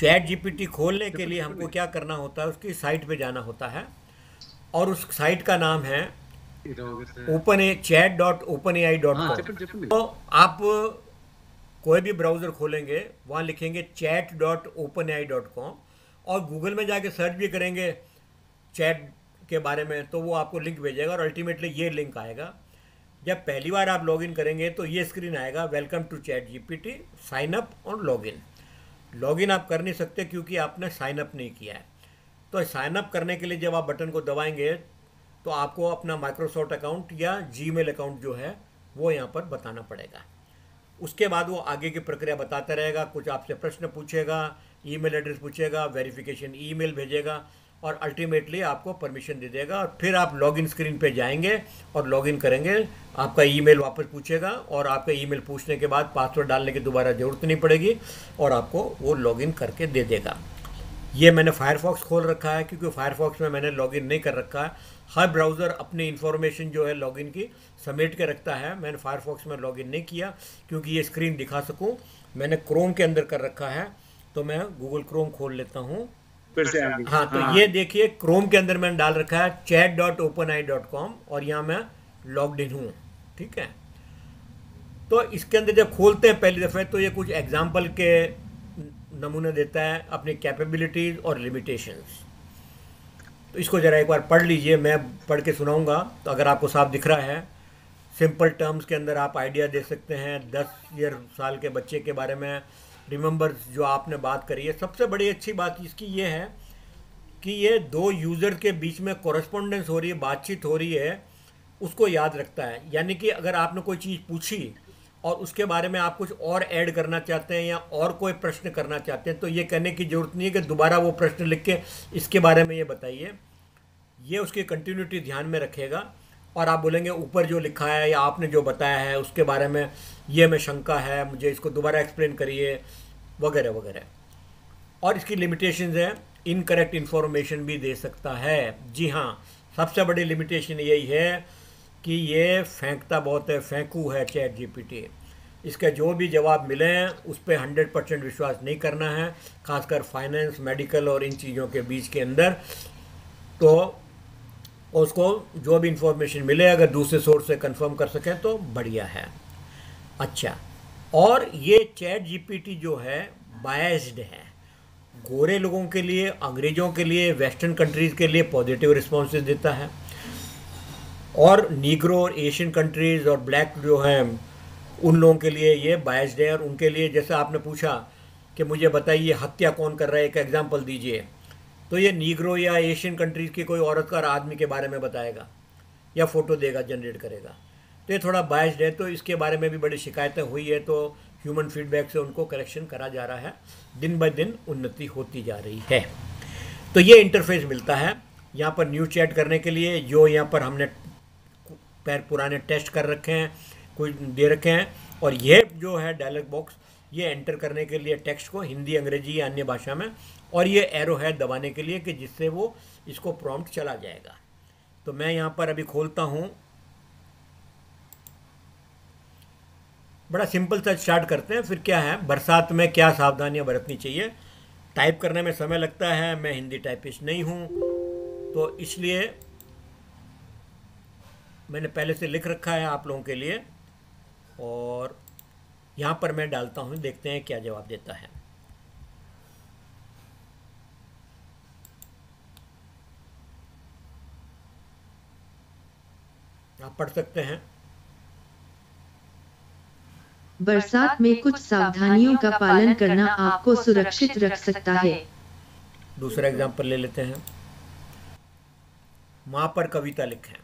Chat GPT खोलने के लिए हमको क्या करना होता है, उसकी साइट पे जाना होता है और उस साइट का नाम है open a chat dot open A I dot com. तो आप कोई भी ब्राउज़र खोलेंगे वहाँ लिखेंगे chat dot open A I dot com और गूगल में जाके सर्च भी करेंगे चैट के बारे में तो वो आपको लिंक भेजेगा और अल्टीमेटली ये लिंक आएगा। जब पहली बार आप लॉगिन करेंगे तो ये स्क्रीन आएगा, welcome to chat GPT, sign up और लॉगिन। लॉगिन आप कर नहीं सकते क्योंकि आपने साइन अप नहीं किया है। तो साइन अप करने के लिए जब आप बटन को दबाएंगे तो आपको अपना माइक्रोसॉफ्ट अकाउंट या जीमेल अकाउंट जो है वो यहाँ पर बताना पड़ेगा। उसके बाद वो आगे की प्रक्रिया बताता रहेगा, कुछ आपसे प्रश्न पूछेगा, ईमेल एड्रेस पूछेगा, वेरिफिकेशन ईमेल भेजेगा और अल्टीमेटली आपको परमिशन दे देगा और फिर आप लॉगिन स्क्रीन पे जाएंगे और लॉगिन करेंगे। आपका ईमेल वापस पूछेगा और आपका ईमेल पूछने के बाद पासवर्ड डालने की दोबारा ज़रूरत नहीं पड़ेगी और आपको वो लॉगिन करके दे देगा। ये मैंने फायरफॉक्स खोल रखा है क्योंकि फायरफॉक्स में मैंने लॉगिन नहीं कर रखा है। हर ब्राउज़र अपनी इन्फॉर्मेशन जो है लॉगिन की समेट के रखता है। मैंने फायरफॉक्स में लॉगिन नहीं किया क्योंकि ये स्क्रीन दिखा सकूं। मैंने क्रोम के अंदर कर रखा है, तो मैं गूगल क्रोम खोल लेता हूँ। फिर से आ गई। हाँ, तो ये देखिए क्रोम के अंदर मैंने डाल रखा है chat.openai.com और यहाँ मैं लॉग्ड इन हूँ। ठीक है, तो इसके अंदर जब खोलते हैं पहली दफ़े तो ये कुछ एग्जाम्पल के नमूने देता है अपनी कैपेबिलिटीज़ और लिमिटेशंस। तो इसको ज़रा एक बार पढ़ लीजिए, मैं पढ़ के सुनाऊंगा तो अगर आपको साफ दिख रहा है। सिंपल टर्म्स के अंदर आप आइडिया दे सकते हैं 10 साल के बच्चे के बारे में। रिमेंबर जो आपने बात करी है, सबसे बड़ी अच्छी बात इसकी ये है कि ये दो यूज़र के बीच में कॉरेस्पॉन्डेंस हो रही है, बातचीत हो रही है, उसको याद रखता है। यानी कि अगर आपने कोई चीज़ पूछी और उसके बारे में आप कुछ और ऐड करना चाहते हैं या और कोई प्रश्न करना चाहते हैं तो ये कहने की ज़रूरत नहीं है कि दोबारा वो प्रश्न लिख के इसके बारे में ये बताइए। ये उसकी कंटिन्यूटी ध्यान में रखेगा और आप बोलेंगे ऊपर जो लिखा है या आपने जो बताया है उसके बारे में ये में शंका है, मुझे इसको दोबारा एक्सप्लेन करिए, वगैरह वगैरह। और इसकी लिमिटेशंस है, इनकरेक्ट इन्फॉर्मेशन भी दे सकता है। जी हाँ, सबसे बड़ी लिमिटेशन यही है कि ये फेंकता बहुत है, फेंकू है चैट जीपीटी। इसके जो भी जवाब मिले हैं उस पर 100% विश्वास नहीं करना है, खासकर फाइनेंस, मेडिकल और इन चीज़ों के बीच के अंदर। तो उसको जो भी इंफॉर्मेशन मिले अगर दूसरे सोर्स से कंफर्म कर सकें तो बढ़िया है। अच्छा, और ये चैट जीपीटी जो है बायस्ड है। गोरे लोगों के लिए, अंग्रेज़ों के लिए, वेस्टर्न कंट्रीज़ के लिए पॉजिटिव रिस्पॉन्सेज देता है और नीग्रो और एशियन कंट्रीज़ और ब्लैक जो हैं उन लोगों के लिए ये बायस्ड है। और उनके लिए, जैसे आपने पूछा कि मुझे बताइए हत्या कौन कर रहा है, एक एग्जांपल दीजिए, तो ये नीग्रो या एशियन कंट्रीज़ की कोई औरत का आदमी के बारे में बताएगा या फ़ोटो देगा, जनरेट करेगा। तो ये थोड़ा बायस्ड है, तो इसके बारे में भी बड़ी शिकायतें हुई है, तो ह्यूमन फीडबैक से उनको करेक्शन करा जा रहा है। दिन ब दिन उन्नति होती जा रही है। तो ये इंटरफेस मिलता है यहाँ पर न्यू चैट करने के लिए। जो यहाँ पर हमने पुराने टेस्ट कर रखे हैं, कुछ दे रखे हैं, और ये जो है डायलॉग बॉक्स, ये एंटर करने के लिए टेक्स्ट को हिंदी, अंग्रेजी या अन्य भाषा में, और ये एरो है दबाने के लिए कि जिससे वो इसको प्रॉम्प्ट चला जाएगा। तो मैं यहाँ पर अभी खोलता हूँ। बड़ा सिंपल सा स्टार्ट करते हैं। फिर क्या है, बरसात में क्या सावधानियां बरतनी चाहिए। टाइप करने में समय लगता है, मैं हिंदी टाइपिस्ट नहीं हूँ तो इसलिए मैंने पहले से लिख रखा है आप लोगों के लिए, और यहाँ पर मैं डालता हूँ, देखते हैं क्या जवाब देता है। आप पढ़ सकते हैं। बरसात में कुछ सावधानियों का पालन करना आपको सुरक्षित रख सकता है। दूसरा एग्जांपल ले लेते हैं। माँ पर कविता लिखें।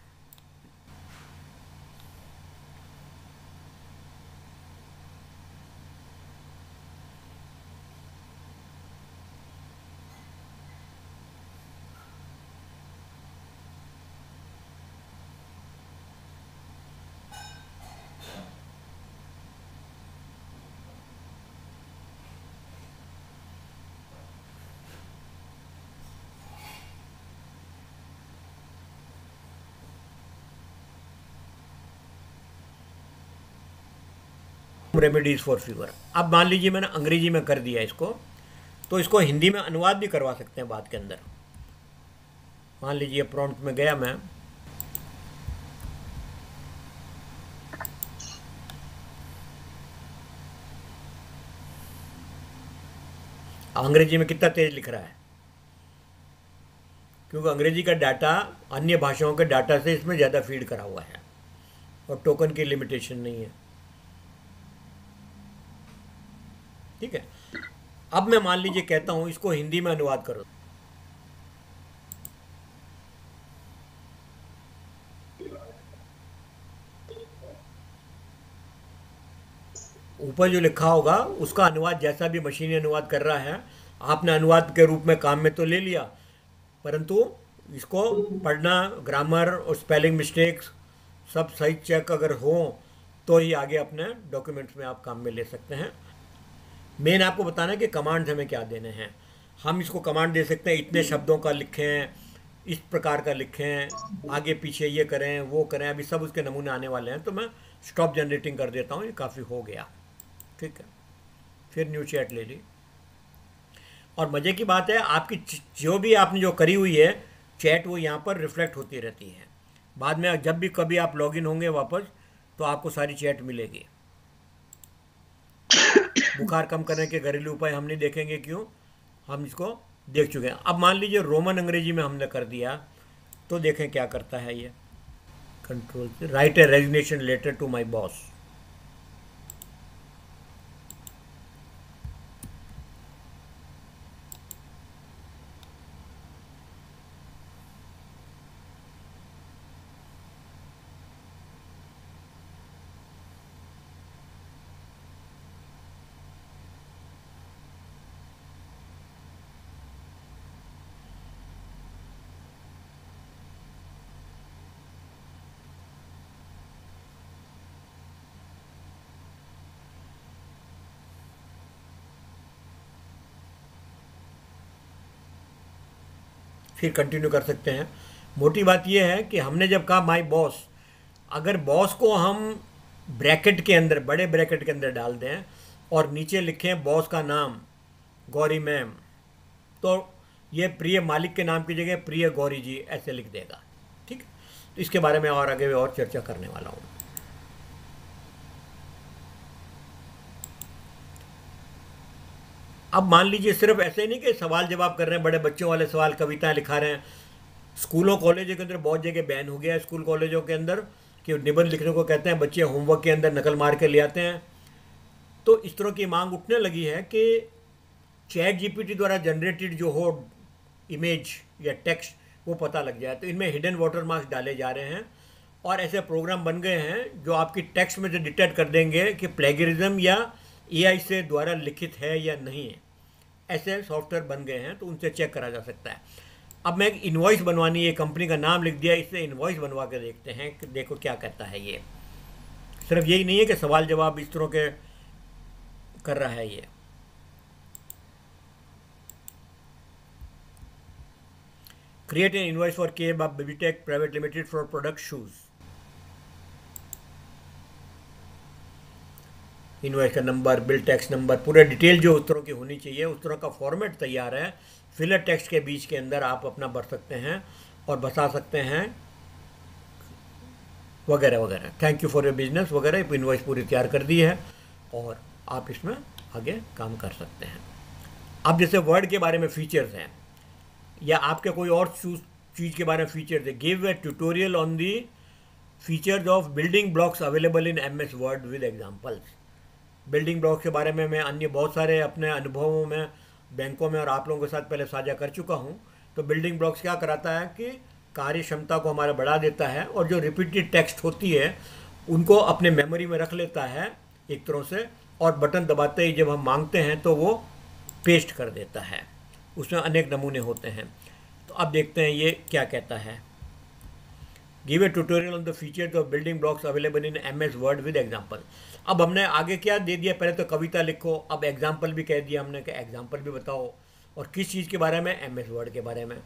Remedies for fever. अब मान लीजिए मैंने अंग्रेजी में कर दिया इसको, तो इसको हिंदी में अनुवाद भी करवा सकते हैं बात के अंदर। मान लीजिए प्रॉम्प्ट में गया मैं, अंग्रेजी में कितना तेज लिख रहा है, क्योंकि अंग्रेजी का डाटा अन्य भाषाओं के डाटा से इसमें ज़्यादा फीड करा हुआ है और टोकन की लिमिटेशन नहीं है। ठीक है, अब मैं मान लीजिए कहता हूं इसको हिंदी में अनुवाद करो। ऊपर जो लिखा होगा उसका अनुवाद जैसा भी मशीनी अनुवाद कर रहा है, आपने अनुवाद के रूप में काम में तो ले लिया, परंतु इसको पढ़ना, ग्रामर और स्पेलिंग मिस्टेक्स सब सही चेक अगर हो तो ही आगे अपने डॉक्यूमेंट्स में आप काम में ले सकते हैं। मेन आपको बताना है कि कमांड्स हमें क्या देने हैं। हम इसको कमांड दे सकते हैं, इतने शब्दों का लिखें, इस प्रकार का लिखें, आगे पीछे ये करें वो करें। अभी सब उसके नमूने आने वाले हैं, तो मैं स्टॉप जनरेटिंग कर देता हूँ, ये काफ़ी हो गया। ठीक है, फिर न्यू चैट ले ली। और मज़े की बात है, आपकी जो भी आपने जो करी हुई है चैट, वो यहाँ पर रिफ्लेक्ट होती रहती है। बाद में जब भी कभी आप लॉगिन होंगे वापस, तो आपको सारी चैट मिलेगी। बुखार कम करने के घरेलू उपाय हम नहीं देखेंगे, क्यों, हम इसको देख चुके हैं। अब मान लीजिए रोमन अंग्रेजी में हमने कर दिया, तो देखें क्या करता है ये। कंट्रोल से write a resignation letter to my boss. फिर कंटिन्यू कर सकते हैं। मोटी बात यह है कि हमने जब कहा माय बॉस, अगर बॉस को हम ब्रैकेट के अंदर, बड़े ब्रैकेट के अंदर डाल दें और नीचे लिखें बॉस का नाम गौरी मैम, तो ये प्रिय मालिक के नाम की जगह प्रिय गौरी जी ऐसे लिख देगा। ठीक है, तो इसके बारे में और आगे और चर्चा करने वाला हूँ। अब मान लीजिए सिर्फ ऐसे ही नहीं कि सवाल जवाब कर रहे हैं, बड़े बच्चों वाले सवाल, कविताएं लिखा रहे हैं। स्कूलों कॉलेजों के अंदर बहुत जगह बैन हो गया है, स्कूल कॉलेजों के अंदर, कि निबंध लिखने को कहते हैं, बच्चे होमवर्क के अंदर नकल मार के ले आते हैं। तो इस तरह की मांग उठने लगी है कि चैट जीपीटी द्वारा जनरेटेड जो हो इमेज या टेक्स्ट वो पता लग जाए। तो इनमें हिडन वाटरमार्क्स डाले जा रहे हैं और ऐसे प्रोग्राम बन गए हैं जो आपकी टेक्स्ट में से डिटेक्ट कर देंगे कि प्लेगरिज्म या एआई से द्वारा लिखित है या नहीं है। ऐसे सॉफ्टवेयर बन गए हैं, तो उनसे चेक करा जा सकता है। अब मैं एक इन्वॉइस बनवानी है, कंपनी का नाम लिख दिया, इससे इन्वॉइस बनवा के देखते हैं कि देखो क्या कहता है ये। सिर्फ यही नहीं है कि सवाल जवाब इस तरह के कर रहा है ये। Create an invoice for kebab babytech private limited for product shoes. Invoice का नंबर, बिल टैक्स नंबर, पूरा डिटेल जो उस तरह की होनी चाहिए, उस तरह का फॉर्मेट तैयार है। फिलर टेक्स्ट के बीच के अंदर आप अपना भर सकते हैं और बता सकते हैं वगैरह वगैरह। Thank you for your business वगैरह, इन्वॉइस पूरी तैयार कर दी है और आप इसमें आगे काम कर सकते हैं। अब जैसे वर्ड के बारे में फीचर्स हैं या आपके कोई और चीज़ के बारे में फीचर्स है, give a tutorial on the features of building blocks available in MS word with examples. Building block के बारे में मैं अन्य बहुत सारे अपने अनुभवों में बैंकों में और आप लोगों के साथ पहले साझा कर चुका हूं। तो बिल्डिंग ब्लॉक्स क्या कराता है कि कार्य क्षमता को हमारा बढ़ा देता है और जो रिपीटेड टेक्स्ट होती है उनको अपने मेमोरी में रख लेता है एक तरह से, और बटन दबाते ही जब हम मांगते हैं तो वो पेस्ट कर देता है। उसमें अनेक नमूने होते हैं। तो अब देखते हैं ये क्या कहता है। Give a tutorial on the features of building blocks available in MS word with example. अब हमने आगे क्या दे दिया, पहले तो कविता लिखो, अब एग्जाम्पल भी कह दिया हमने कि एग्जाम्पल भी बताओ, और किस चीज़ के बारे में, MS वर्ड के बारे में।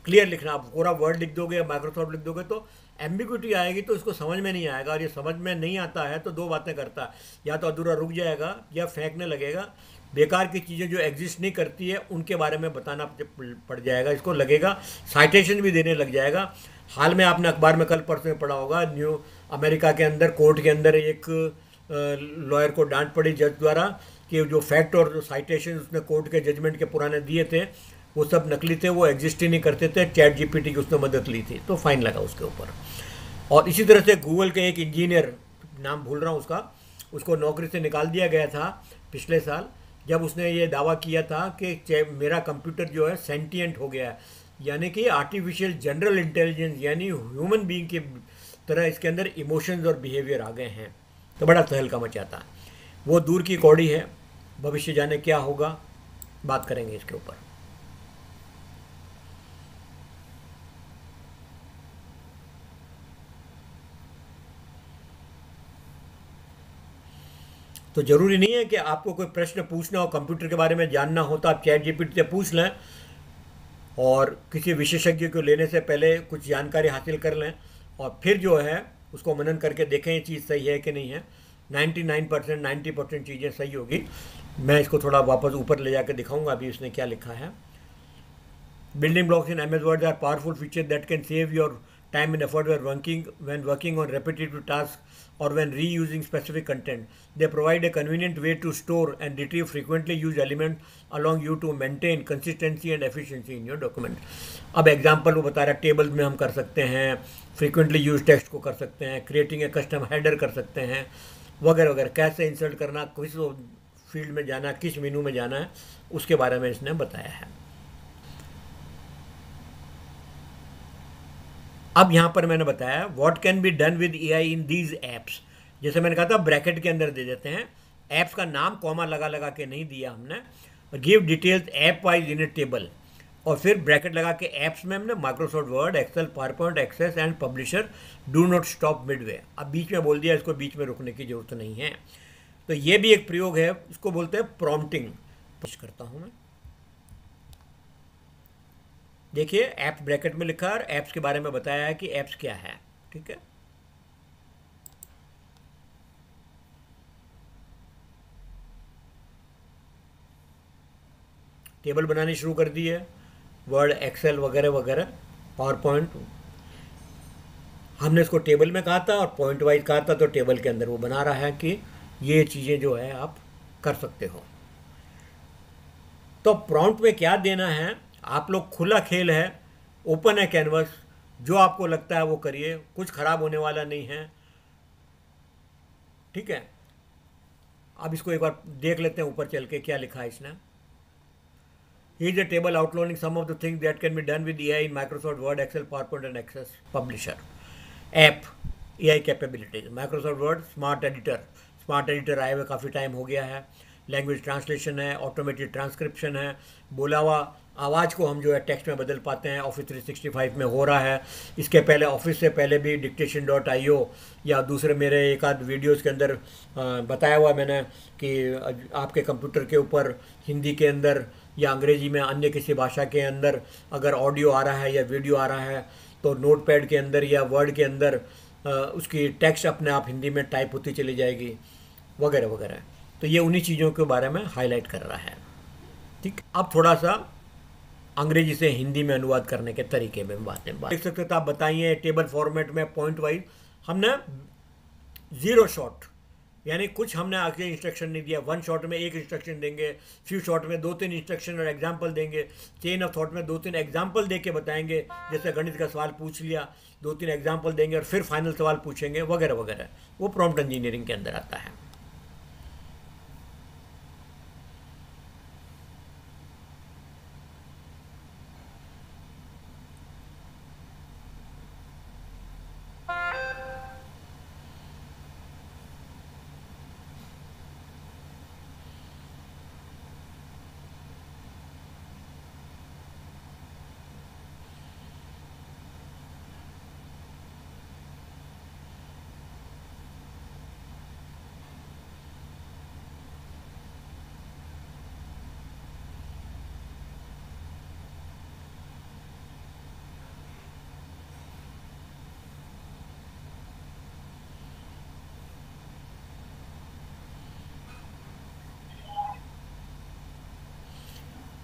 क्लियर लिखना, आप पूरा वर्ड लिख दोगे, माइक्रोसॉफ्ट लिख दोगे तो एम्बिग्विटी आएगी, तो इसको समझ में नहीं आएगा। और ये समझ में नहीं आता है तो दो बातें करता है, या तो अधूरा रुक जाएगा या फेंकने लगेगा, बेकार की चीज़ें जो एग्जिस्ट नहीं करती है उनके बारे में बताना पड़ जाएगा, इसको लगेगा साइटेशन भी देने लग जाएगा। हाल में आपने अखबार में कल परसों में पढ़ा होगा, न्यू अमेरिका के अंदर कोर्ट के अंदर एक लॉयर को डांट पड़ी जज द्वारा कि जो फैक्ट और जो साइटेशन उसने कोर्ट के जजमेंट के पुराने दिए थे वो सब नकली थे, वो एग्जिस्ट ही नहीं करते थे, चैट जीपीटी की उसने मदद ली थी, तो फाइन लगा उसके ऊपर। और इसी तरह से गूगल के एक इंजीनियर, नाम भूल रहा हूँ उसका, उसको नौकरी से निकाल दिया गया था पिछले साल, जब उसने ये दावा किया था कि मेरा कंप्यूटर जो है सेंटिएंट हो गया है, यानी कि आर्टिफिशियल जनरल इंटेलिजेंस यानी ह्यूमन बीइंग की तरह इसके अंदर इमोशंस और बिहेवियर आ गए हैं। तो बड़ा तहलका मचाता है। वो दूर की कौड़ी है, भविष्य जाने क्या होगा, बात करेंगे इसके ऊपर। तो ज़रूरी नहीं है कि आपको कोई प्रश्न पूछना हो, कंप्यूटर के बारे में जानना हो तो आप चैट जीपीटी से पूछ लें, और किसी विशेषज्ञ को लेने से पहले कुछ जानकारी हासिल कर लें और फिर जो है उसको मनन करके देखें ये चीज़ सही है कि नहीं है। 99% 90% चीज़ें सही होगी। मैं इसको थोड़ा वापस ऊपर ले जाकर दिखाऊंगा अभी उसने क्या लिखा है। Building blocks in MS Word are powerful features that can save your time and effort when working on repetitive tasks or when reusing specific content. They provide a convenient way to store and retrieve frequently used elements along you to maintain consistency and efficiency in your document. अब example वो बता रहा है, tables में हम कर सकते हैं, फ्रीक्वेंटली यूज टेक्स्ट को कर सकते हैं, क्रिएटिंग ए कस्टम हेडर कर सकते हैं, वगैरह वगैरह। कैसे इंसर्ट करना, किस फील्ड में जाना, किस मेनू में जाना है, उसके बारे में इसने बताया है। अब यहाँ पर मैंने बताया what can be done with AI in these apps. जैसे मैंने कहा था ब्रैकेट के अंदर दे देते हैं, एप्स का नाम कॉमा लगा लगा के नहीं दिया हमने, give details app wise in a table, और फिर ब्रैकेट लगा के एप्स में हमने Microsoft Word, Excel, PowerPoint, Access and Publisher, do not stop midway. अब बीच में बोल दिया, इसको बीच में रुकने की जरूरत नहीं है। तो ये भी एक प्रयोग है, इसको बोलते हैं प्रॉम्प्टिंग। करता हूँ मैं, देखिए ऐप्स ब्रैकेट में लिखा और ऐप्स के बारे में बताया है कि ऐप्स क्या है। ठीक है, टेबल बनानी शुरू कर दी है, वर्ड, एक्सेल वगैरह वगैरह, पावर पॉइंट। हमने इसको टेबल में कहा था और पॉइंट वाइज कहा था, तो टेबल के अंदर वो बना रहा है कि ये चीज़ें जो है आप कर सकते हो। तो प्रॉम्प्ट में क्या देना है, आप लोग, खुला खेल है, ओपन है कैनवस, जो आपको लगता है वो करिए, कुछ खराब होने वाला नहीं है। ठीक है, अब इसको एक बार देख लेते हैं ऊपर चल के क्या लिखा है इसने। Here is a table outlining some of the things that can be done with AI in Microsoft Word, Excel, PowerPoint and Access Publisher. App, AI capabilities, Microsoft Word, Smart Editor आए हुए काफ़ी टाइम हो गया है। Language translation है, automated transcription है, बोला हुआ आवाज़ को हम जो है टेक्स्ट में बदल पाते हैं, ऑफिस 365 में हो रहा है। इसके पहले, ऑफिस से पहले भी dictation.io या दूसरे मेरे एक आध वीडियोज़ के अंदर बताया हुआ मैंने कि आपके कंप्यूटर के ऊपर हिंदी के अंदर या अंग्रेजी में अन्य किसी भाषा के अंदर अगर ऑडियो आ रहा है या वीडियो आ रहा है तो नोटपैड के अंदर या वर्ड के अंदर उसकी टेक्स्ट अपने आप हिंदी में टाइप होती चली जाएगी, वगैरह वगैरह। तो ये उन्हीं चीज़ों के बारे में हाईलाइट कर रहा है। ठीक, अब थोड़ा सा अंग्रेजी से हिंदी में अनुवाद करने के तरीके में बातें देख सकते हो। तो आप बताइए, टेबल फॉर्मेट में पॉइंट वाइज हमने 0 शॉट, यानी कुछ हमने आगे इंस्ट्रक्शन नहीं दिया। 1 शॉट में 1 इंस्ट्रक्शन देंगे, फ्यू शॉट में 2-3 इंस्ट्रक्शन और एग्जाम्पल देंगे, चेन ऑफ थॉट में 2-3 एग्जाम्पल दे के बताएंगे। जैसे गणित का सवाल पूछ लिया, 2-3 एग्जाम्पल देंगे और फिर फाइनल सवाल पूछेंगे, वगैरह वगैरह। वो प्रॉम्प्ट इंजीनियरिंग के अंदर आता है।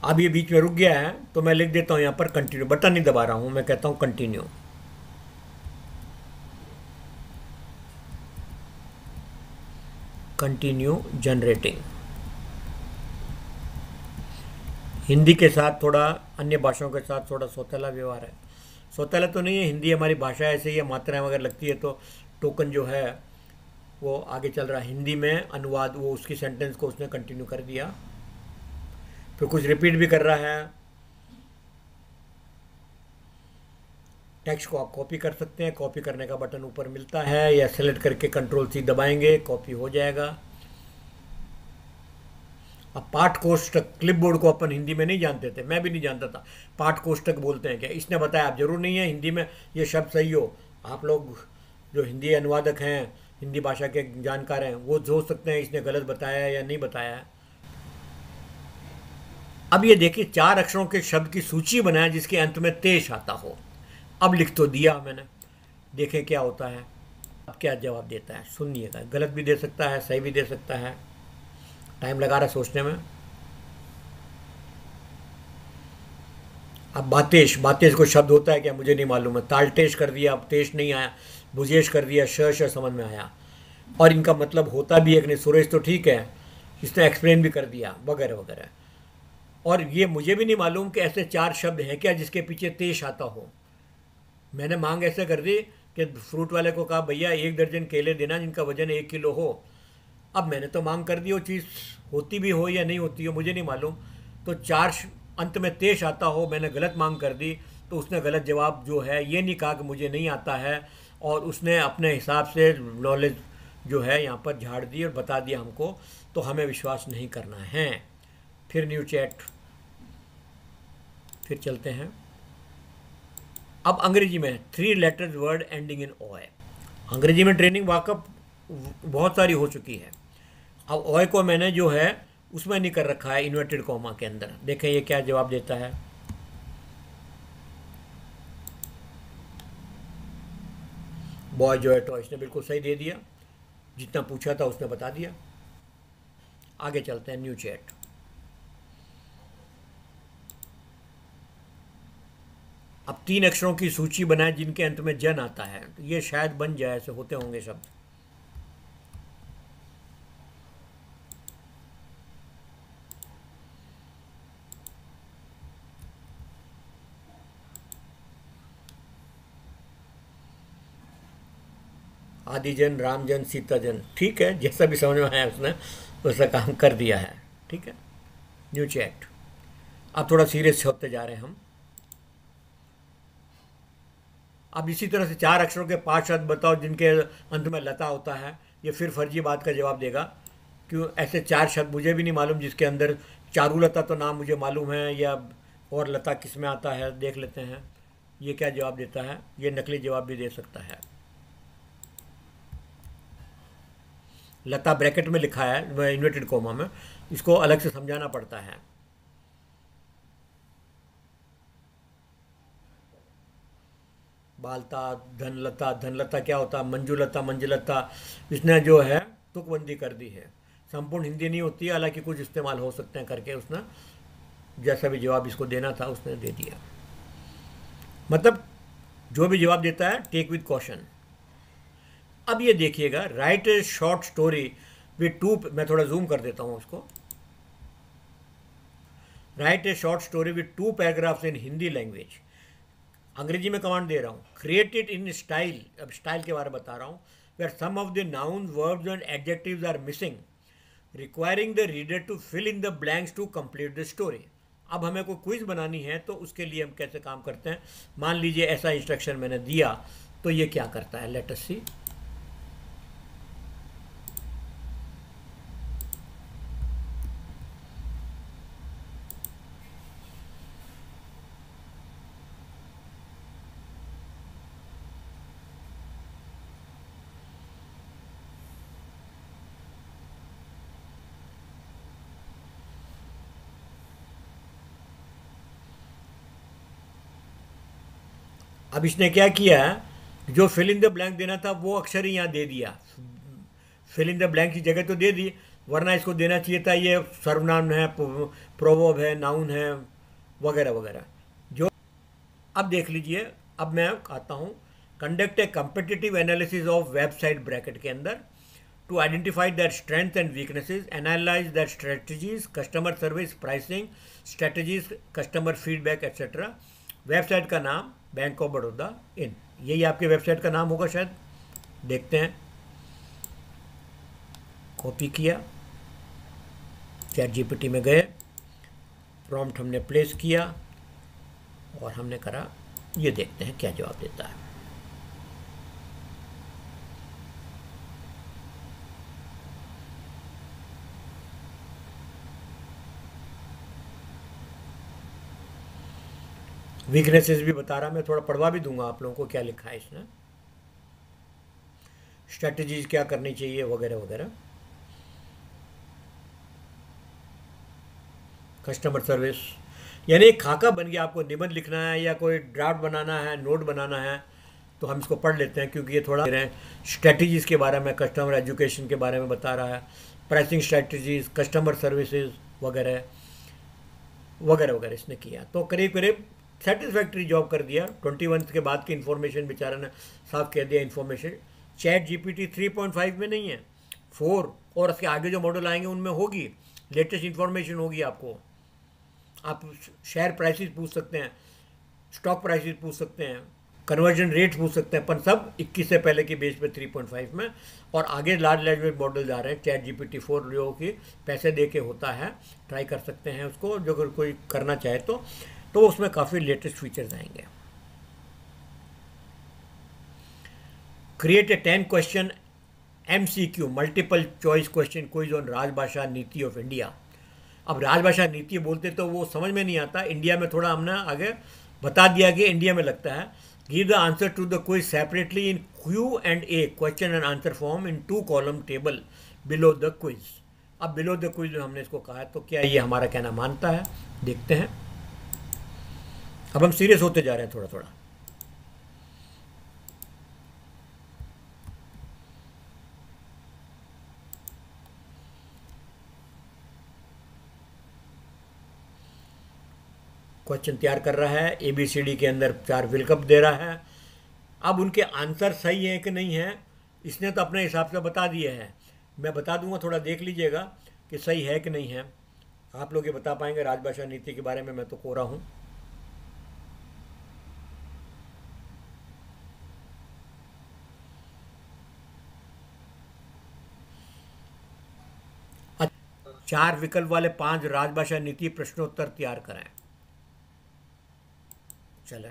अब ये बीच में रुक गया है तो मैं लिख देता हूँ यहाँ पर कंटिन्यू, बटन नहीं दबा रहा हूँ, मैं कहता हूँ कंटिन्यू। Continue generating. हिंदी के साथ थोड़ा, अन्य भाषाओं के साथ थोड़ा सौतेला व्यवहार है। सौतेला तो नहीं है, हिंदी हमारी भाषा ऐसे ही है, मात्राएं वगैरह लगती है तो टोकन जो है वो आगे चल रहा है। हिंदी में अनुवाद, वो उसकी सेंटेंस को उसने कंटिन्यू कर दिया, फिर कुछ रिपीट भी कर रहा है। टेक्स्ट को आप कॉपी कर सकते हैं, कॉपी करने का बटन ऊपर मिलता है, या सेलेक्ट करके कंट्रोल सी दबाएंगे, कॉपी हो जाएगा। अब पाठ कोष्ठक, क्लिपबोर्ड को अपन हिंदी में नहीं जानते थे, मैं भी नहीं जानता था। पाठ कोष्ठक बोलते हैं क्या, इसने बताया। आप जरूर नहीं है हिंदी में ये शब्द सही हो, आप लोग जो हिंदी अनुवादक हैं, हिंदी भाषा के जानकार हैं, वो सोच सकते हैं इसने गलत बताया या नहीं बताया है। अब ये देखिए 4 अक्षरों के शब्द की सूची बनाया जिसके अंत में तेश आता हो। अब लिख तो दिया मैंने, देखें क्या होता है। अब क्या जवाब देता है सुनिएगा, गलत भी दे सकता है, सही भी दे सकता है, टाइम लगा रहा है सोचने में। अब बातेश, बातेश को शब्द होता है क्या मुझे नहीं मालूम है। तालटेश कर दिया, अब तेश नहीं आया। भुजेश कर दिया, श समझ में आया। और इनका मतलब होता भी है कि नहीं। सुरेश तो ठीक है, इसने एक्सप्लेन भी कर दिया, वगैरह वगैरह। और ये मुझे भी नहीं मालूम कि ऐसे 4 शब्द हैं क्या जिसके पीछे तेश आता हो। मैंने मांग ऐसे कर दी कि फ्रूट वाले को कहा भैया 1 दर्जन केले देना जिनका वजन 1 किलो हो। अब मैंने तो मांग कर दी, वो चीज़ होती भी हो या नहीं होती हो मुझे नहीं मालूम। तो 4 अंत में तेश आता हो, मैंने गलत मांग कर दी, तो उसने गलत जवाब जो है ये नहीं कहा कि मुझे नहीं आता है, और उसने अपने हिसाब से नॉलेज जो है यहाँ पर झाड़ दी और बता दिया हमको। तो हमें विश्वास नहीं करना है। फिर न्यू चैट, फिर चलते हैं। अब अंग्रेजी में 3 लेटर्स वर्ड एंडिंग इन ओ है। अंग्रेजी में ट्रेनिंग वाकफ बहुत सारी हो चुकी है। अब ओए को मैंने जो है उसमें नहीं कर रखा है, इन्वर्टेड कॉमा के अंदर। देखें ये क्या जवाब देता है। बॉय जो है टॉय, इसने बिल्कुल सही दे दिया, जितना पूछा था उसने बता दिया। आगे चलते हैं न्यू चैट। अब 3 अक्षरों की सूची बनाए जिनके अंत में जन आता है। तो ये शायद बन जाए, ऐसे होते होंगे शब्द। आदिजन, रामजन, सीताजन, ठीक है, जैसा भी समझ में आया उसने वैसा काम कर दिया है। ठीक है, न्यू चैट। अब थोड़ा सीरियस होते जा रहे हैं हम। अब इसी तरह से 4 अक्षरों के 5 शब्द बताओ जिनके अंत में लता होता है। ये फिर फर्जी बात का जवाब देगा। क्यों ऐसे 4 शब्द मुझे भी नहीं मालूम जिसके अंदर चारुलता तो नाम मुझे मालूम है, या और लता किस में आता है, देख लेते हैं ये क्या जवाब देता है। ये नकली जवाब भी दे सकता है। लता ब्रैकेट में लिखा है, इन्वर्टेड कोमा में, इसको अलग से समझाना पड़ता है। बालता, धनलता, धनलता क्या होता है, मंजुलता, मंजुलता, इसने जो है तुकबंदी कर दी है। संपूर्ण हिंदी नहीं होती है, हालांकि कुछ इस्तेमाल हो सकते हैं करके उसने जैसा भी जवाब इसको देना था उसने दे दिया। मतलब जो भी जवाब देता है टेक विद कॉशन। अब ये देखिएगा, write a short story with 2, मैं थोड़ा जूम कर देता हूँ उसको। Write a short story with 2 paragraphs in Hindi language. अंग्रेजी में कमांड दे रहा हूँ। क्रिएट इट इन स्टाइल, अब स्टाइल के बारे में बता रहा हूँ। Where some of the noun, verbs and adjectives are missing, requiring the reader to fill in the blanks to complete the story. अब हमें कोई क्विज बनानी है तो उसके लिए हम कैसे काम करते हैं। मान लीजिए ऐसा इंस्ट्रक्शन मैंने दिया, तो ये क्या करता है, लेट अस सी। अब इसने क्या किया, जो फिल इन द ब्लैंक देना था वो अक्षर ही यहाँ दे दिया। फिल इन द ब्लैंक की जगह तो दे दी, वरना इसको देना चाहिए था ये सर्वनाम है, प्रोवर्ब है, नाउन है, वगैरह वगैरह। जो अब देख लीजिए, अब मैं आता हूँ, conduct a competitive analysis of website bracket के अंदर to identify their strengths and weaknesses, analyze their strategies, customer service, pricing, strategies, customer feedback, etc. Website का नाम बैंक ऑफ बड़ौदा इन, यही आपके वेबसाइट का नाम होगा शायद। देखते हैं, कॉपी किया, चैट जीपीटी में गए, प्रॉम्प्ट हमने प्लेस किया और हमने करा, ये देखते हैं क्या जवाब देता है। वीकनेसेस भी बता रहा, मैं थोड़ा पढ़वा भी दूंगा आप लोगों को क्या लिखा है इसने, स्ट्रेटजीज क्या करनी चाहिए वगैरह वगैरह। कस्टमर सर्विस, यानी एक खाका बन गया, आपको निबंध लिखना है या कोई ड्राफ्ट बनाना है, नोट बनाना है, तो हम इसको पढ़ लेते हैं क्योंकि ये थोड़ा स्ट्रेटजीज़ के बारे में, कस्टमर एजुकेशन के बारे में बता रहा है, प्राइसिंग स्ट्रेटजीज, कस्टमर सर्विसेज वगैरह वगैरह वगैरह इसने किया। तो करीब करीब सेटिस्फैक्ट्री जॉब कर दिया। 21 के बाद की इन्फॉर्मेशन बेचारा ने साफ कह दिया, इन्फॉर्मेशन चैट जीपीटी 3.5 में नहीं है, 4 और उसके आगे जो मॉडल आएंगे उनमें होगी, लेटेस्ट इन्फॉर्मेशन होगी आपको। आप शेयर प्राइसेस पूछ सकते हैं, स्टॉक प्राइसेस पूछ सकते हैं, कन्वर्जन रेट पूछ सकते हैं, पर सब 21 से पहले की बेस पे 3.5 में। और आगे लार्ज लैंग्वेज मॉडल जा रहे हैं, चैट जीपीटी 4 जो कि पैसे दे के होता है, ट्राई कर सकते हैं उसको, जो अगर कोई करना चाहे तो उसमें काफ़ी लेटेस्ट फीचर्स आएंगे। Create a 10 question MCQ, multiple choice question quiz on राजभाषा नीति ऑफ इंडिया। अब राजभाषा नीति बोलते तो वो समझ में नहीं आता, इंडिया में थोड़ा हमने आगे बता दिया कि इंडिया में लगता है। Give the answer to the quiz separately in Q&A, question and answer form in 2 column table below the quiz. अब बिलो द क्विज हमने इसको कहा है, तो क्या ये हमारा कहना मानता है, देखते हैं। अब हम सीरियस होते जा रहे हैं थोड़ा थोड़ा। क्वेश्चन तैयार कर रहा है, ABCD के अंदर 4 विकल्प दे रहा है। अब उनके आंसर सही है कि नहीं है, इसने तो अपने हिसाब से बता दिए हैं, मैं बता दूंगा, थोड़ा देख लीजिएगा कि सही है कि नहीं है। आप लोग ये बता पाएंगे राजभाषा नीति के बारे में, मैं तो कोरा हूँ। चार विकल्प वाले 5 राजभाषा नीति प्रश्नोत्तर तैयार करें। चले,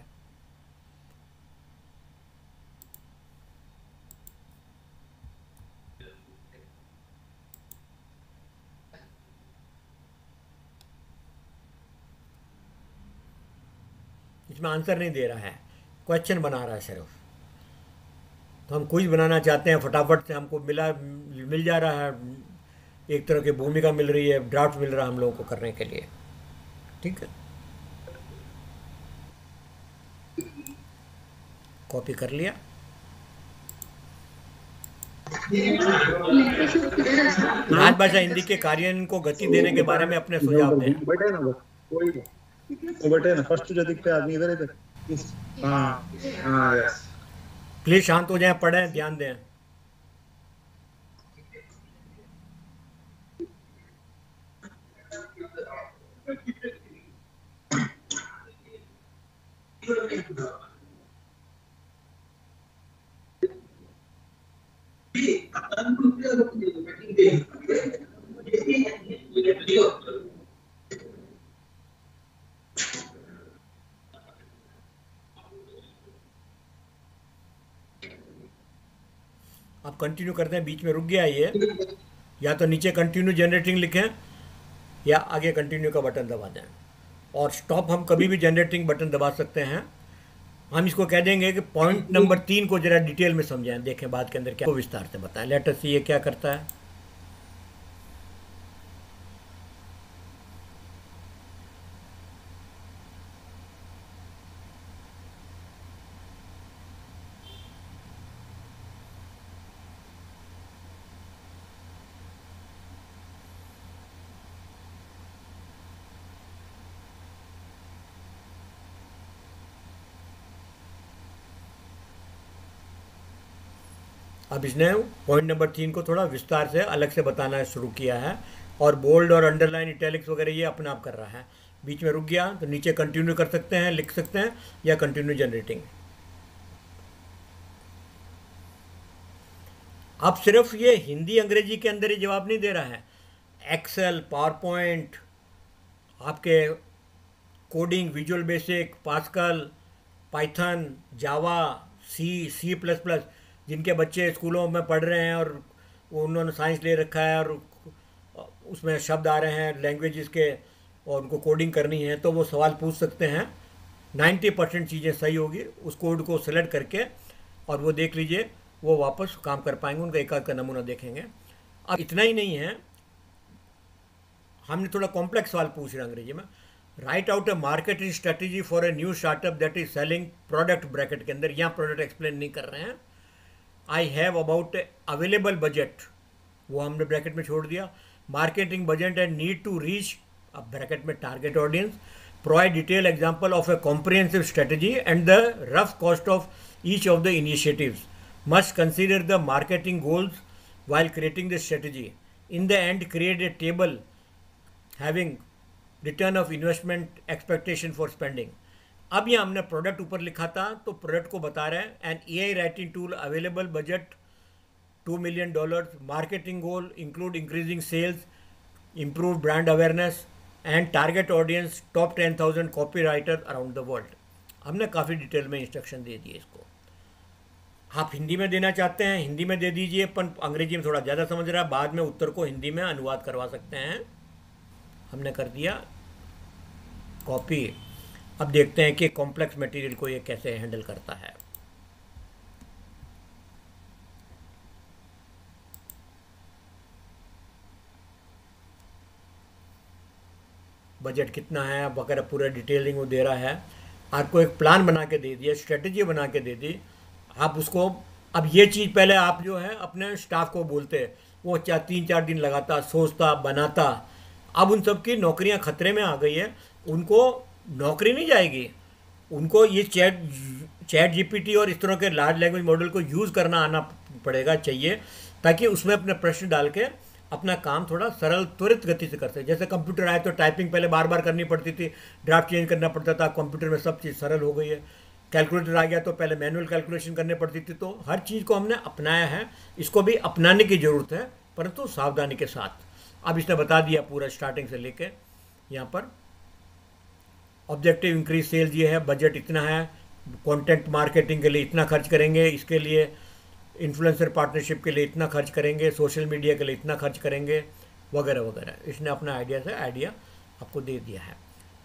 इसमें आंसर नहीं दे रहा है, क्वेश्चन बना रहा है सिर्फ। तो हम कुछ बनाना चाहते हैं, फटाफट से हमको मिल जा रहा है, एक तरह की भूमिका मिल रही है, ड्राफ्ट मिल रहा है हम लोगों को करने के लिए। ठीक है, कॉपी कर लिया। राजभाषा हिंदी के कार्यान्वयन को गति देने के बारे में अपने सुझाव दें। बेटे ना फर्स्ट जो दिखता है आदमी इधर इधर। हाँ हाँ यस। प्लीज शांत हो जाएं, पढ़ें, ध्यान दें। आप कंटिन्यू करते हैं, बीच में रुक गया ये, या तो नीचे कंटिन्यू जनरेटिंग लिखें या आगे कंटिन्यू का बटन दबा दें। और स्टॉप हम कभी भी जनरेटिंग बटन दबा सकते हैं। हम इसको कह देंगे कि पॉइंट नंबर 3 को जरा डिटेल में समझाएं, देखें बाद के अंदर क्या को विस्तार से बताएं। लेटर सी ये क्या करता है। अब इसने पॉइंट नंबर 3 को थोड़ा विस्तार से अलग से बताना शुरू किया है, और बोल्ड और अंडरलाइन इटैलिक्स वगैरह ये अपने आप कर रहा है। बीच में रुक गया तो नीचे कंटिन्यू कर सकते हैं, लिख सकते हैं, या कंटिन्यू जनरेटिंग। अब सिर्फ ये हिंदी अंग्रेजी के अंदर ही जवाब नहीं दे रहा है, एक्सेल, पावर पॉइंट, आपके coding, Visual Basic, Pascal, Python, Java, C plus plus, जिनके बच्चे स्कूलों में पढ़ रहे हैं और उन्होंने साइंस ले रखा है और उसमें शब्द आ रहे हैं लैंग्वेजेस के और उनको कोडिंग करनी है, तो वो सवाल पूछ सकते हैं। 90% चीज़ें सही होगी, उस कोड को सेलेक्ट करके और वो देख लीजिए, वो वापस काम कर पाएंगे। उनका एक आध का नमूना देखेंगे। अब इतना ही नहीं है, हमने थोड़ा कॉम्प्लेक्स सवाल पूछ रहे हैं अंग्रेजी में। Write out a marketing strategy for a new startup that is selling product, bracket के अंदर, यहाँ प्रोडक्ट एक्सप्लेन नहीं कर रहे हैं। I have about available budget, वो हमने ब्रैकेट में छोड़ दिया। Marketing budget and need to reach, अब ब्रैकेट में target audience. Provide detail example of a comprehensive strategy and the rough cost of each of the initiatives. Must consider the marketing goals while creating the strategy. In the end, create a table having return of investment expectation for spending. अब ये हमने product ऊपर लिखा था, तो product को बता रहे हैं। An AI writing tool available, budget $2 million, marketing goal include increasing sales, improve brand awareness and target audience top 10,000 copy writer around the world. हमने काफ़ी डिटेल में इंस्ट्रक्शन दे दिए इसको। आप हिंदी में देना चाहते हैं हिंदी में दे दीजिए, पर अंग्रेजी में थोड़ा ज़्यादा समझ रहा है, बाद में उत्तर को हिंदी में अनुवाद करवा सकते हैं। हमने कर दिया कॉपी। अब देखते हैं कि कॉम्प्लेक्स मटेरियल को ये कैसे हैंडल करता है। बजट कितना है वगैरह पूरा डिटेलिंग वो दे रहा है। आपको एक प्लान बना के दे दिया, स्ट्रेटजी बना के दे दी। आप उसको, अब ये चीज़ पहले आप जो है अपने स्टाफ को बोलते, वो 3-4 दिन लगाता, सोचता, बनाता। अब उन सब की नौकरियां खतरे में आ गई है, उनको नौकरी नहीं जाएगी, उनको ये चैट जीपीटी और इस तरह के लार्ज लैंग्वेज मॉडल को यूज़ करना आना पड़ेगा, चाहिए, ताकि उसमें अपने प्रश्न डाल के अपना काम थोड़ा सरल त्वरित गति से कर सके। जैसे कंप्यूटर आए तो टाइपिंग पहले बार बार करनी पड़ती थी, ड्राफ्ट चेंज करना पड़ता था, कंप्यूटर में सब चीज़ सरल हो गई है। कैलकुलेटर आ गया तो पहले मैनुअल कैलकुलेशन करनी पड़ती थी। तो हर चीज़ को हमने अपनाया है, इसको भी अपनाने की ज़रूरत है, परंतु सावधानी के साथ। अब इसने बता दिया पूरा स्टार्टिंग से लेके यहाँ पर। ऑब्जेक्टिव इंक्रीज सेल्स ये है, बजट इतना है, कंटेंट मार्केटिंग के लिए इतना खर्च करेंगे, इसके लिए इन्फ्लुएंसर पार्टनरशिप के लिए इतना खर्च करेंगे, सोशल मीडिया के लिए इतना खर्च करेंगे, वगैरह वगैरह। इसने अपना आइडिया आपको दे दिया है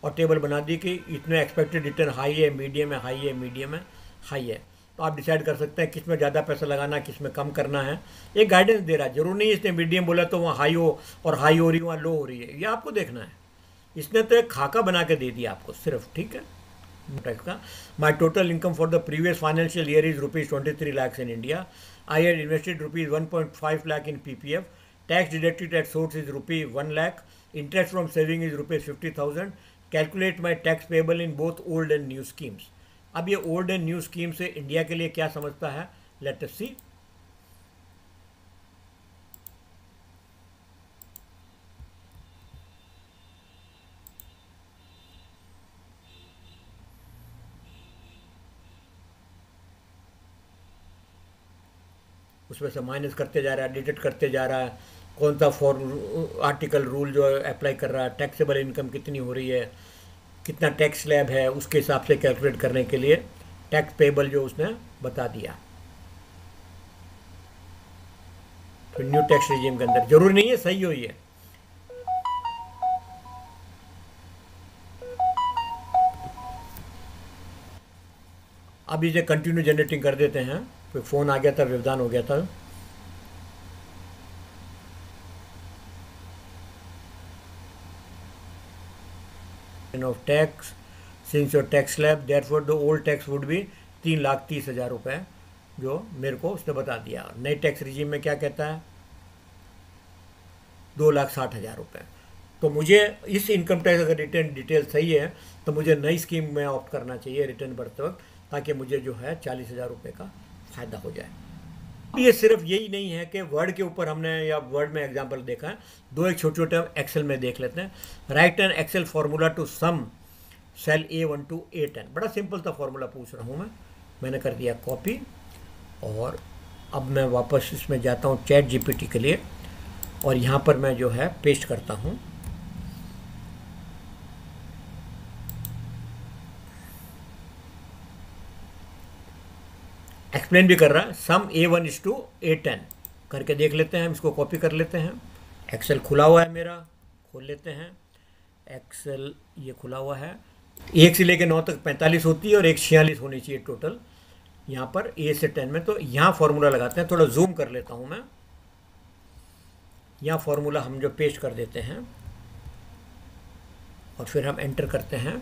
और टेबल बना दी कि इतने एक्सपेक्टेड रिटर्न हाई है, मीडियम है, हाई है, मीडियम है, हाई है। तो आप डिसाइड कर सकते हैं किस में ज़्यादा पैसा लगाना, किस में कम करना है। एक गाइडेंस दे रहा है, जरूर नहीं इसने मीडियम बोला तो वहाँ हाई हो और हाई हो रही वहाँ लो हो रही है, ये आपको देखना है। इसने तो एक खाका बना के दे दिया आपको सिर्फ, ठीक है। का माई total income for the previous financial year is ₹23 lakhs in India. I had invested ₹1.5 lakh in PPF। Tax deducted at source is ₹1 lakh। Interest from saving is ₹50,000। Calculate my tax payable in both old and new schemes. अब ये old and new scheme से India के लिए क्या समझता है, let us सी। उसमें से माइनस करते जा रहा है, डिडक्ट करते जा रहा है, कौन सा आर्टिकल रूल जो अप्लाई कर रहा है, टैक्सेबल इनकम कितनी हो रही है, कितना टैक्स स्लैब है, उसके हिसाब से कैलकुलेट करने के लिए टैक्स पेबल जो उसने बता दिया। फिर न्यू टैक्स रिजीम के अंदर जरूरी नहीं है सही हो ये, अब इसे कंटिन्यू जनरेटिंग कर देते हैं। फिर फ़ोन आ गया था, व्यवधान हो गया था। Of tax since your tax slab therefore the old tax would be 3,30,000 रुपये, जो मेरे को उसने बता दिया। नए टैक्स रिजीम में क्या कहता है, 2,60,000 रुपये। तो मुझे इस इनकम टैक्स अगर रिटर्न डिटेल सही है तो मुझे नई स्कीम में ऑप्ट करना चाहिए रिटर्न भरते वक्त, ताकि मुझे जो है 40,000 रुपये का फ़ायदा हो जाए। ये सिर्फ यही नहीं है कि वर्ड के ऊपर हमने या वर्ड में एग्जांपल देखा है, दो एक छोटे छोटे हम एक्सेल में देख लेते हैं। Write an Excel formula to sum cell A1 to A10। बड़ा सिंपल सा फार्मूला पूछ रहा हूँ मैंने कर दिया कॉपी, और अब मैं वापस इसमें जाता हूँ चैट जीपीटी के लिए, और यहाँ पर मैं जो है पेस्ट करता हूँ। एक्सप्लेन भी कर रहा है, सम A1 is to A10 करके देख लेते हैं। हम इसको कॉपी कर लेते हैं। एक्सेल खुला हुआ है मेरा, खोल लेते हैं एक्सेल, ये खुला हुआ है। 1 से लेकर 9 तक 45 होती है और एक 46 होनी चाहिए टोटल यहाँ पर A से 10 में। तो यहाँ फॉर्मूला लगाते हैं, थोड़ा जूम कर लेता हूँ मैं। यहाँ फॉर्मूला हम जो पेस्ट कर देते हैं और फिर हम एंटर करते हैं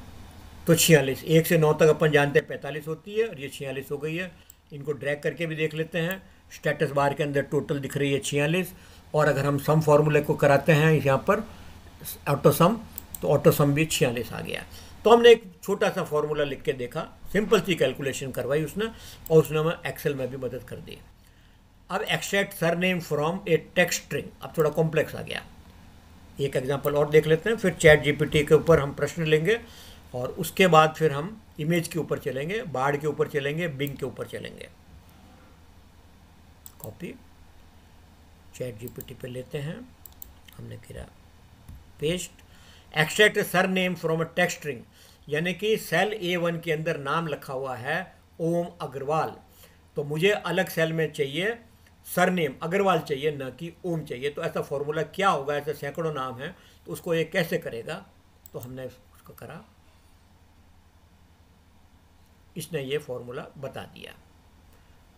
तो 46। 1 से 9 तक अपन जानते हैं 45 होती है और ये 46 हो गई है। इनको ड्रैग करके भी देख लेते हैं। स्टेटस बार के अंदर टोटल दिख रही है 46, और अगर हम सम फॉर्मूले को कराते हैं यहाँ पर ऑटो सम, तो ऑटो सम भी 46 आ गया। तो हमने एक छोटा सा फॉर्मूला लिख के देखा, सिंपल सी कैलकुलेशन करवाई उसने, और उसने हमें एक्सेल में भी मदद कर दी। अब extract surname from A text string, अब थोड़ा कॉम्प्लेक्स आ गया। एक एग्जांपल और देख लेते हैं, फिर चैट जीपीटी के ऊपर हम प्रश्न लेंगे, और उसके बाद फिर हम इमेज के ऊपर चलेंगे, बार्ड के ऊपर चलेंगे, बिंग के ऊपर चलेंगे। कॉपी चैट जीपीटी पे लेते हैं, हमने किया paste. Extract surname from a text string, यानी कि सेल A1 के अंदर नाम लिखा हुआ है ओम अग्रवाल, तो मुझे अलग सेल में चाहिए सरनेम अग्रवाल चाहिए, न कि ओम चाहिए। तो ऐसा फॉर्मूला क्या होगा, ऐसे सैकड़ों नाम है, तो उसको ये कैसे करेगा? तो हमने उसको करा, इसने ये फॉर्मूला बता दिया।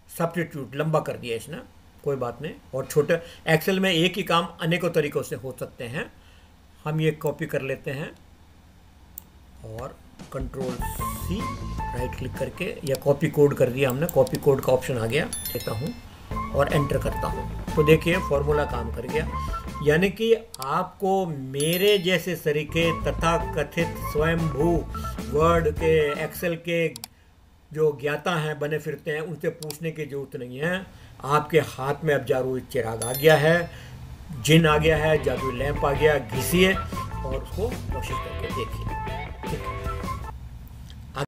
सब्स्टिट्यूट लंबा कर दिया इसने, कोई बात नहीं। और छोटे एक्सेल में एक ही काम अनेकों तरीकों से हो सकते हैं। हम ये कॉपी कर लेते हैं और कंट्रोल C राइट क्लिक करके, या कॉपी कोड कर दिया हमने, कॉपी कोड का ऑप्शन आ गया, देता हूँ और एंटर करता हूँ। तो देखिए फॉर्मूला काम कर गया। यानी कि आपको मेरे जैसे तरीके तथा कथित स्वयंभू वर्ड के एक्सेल के जो ज्ञाता हैं, बने फिरते हैं, उनसे पूछने की जरूरत नहीं है। आपके हाथ में अब जादुई चिराग आ गया है, जिन आ गया है, जादुई लैंप आ गया, घिसिए और उसको कोशिश करके देखिए।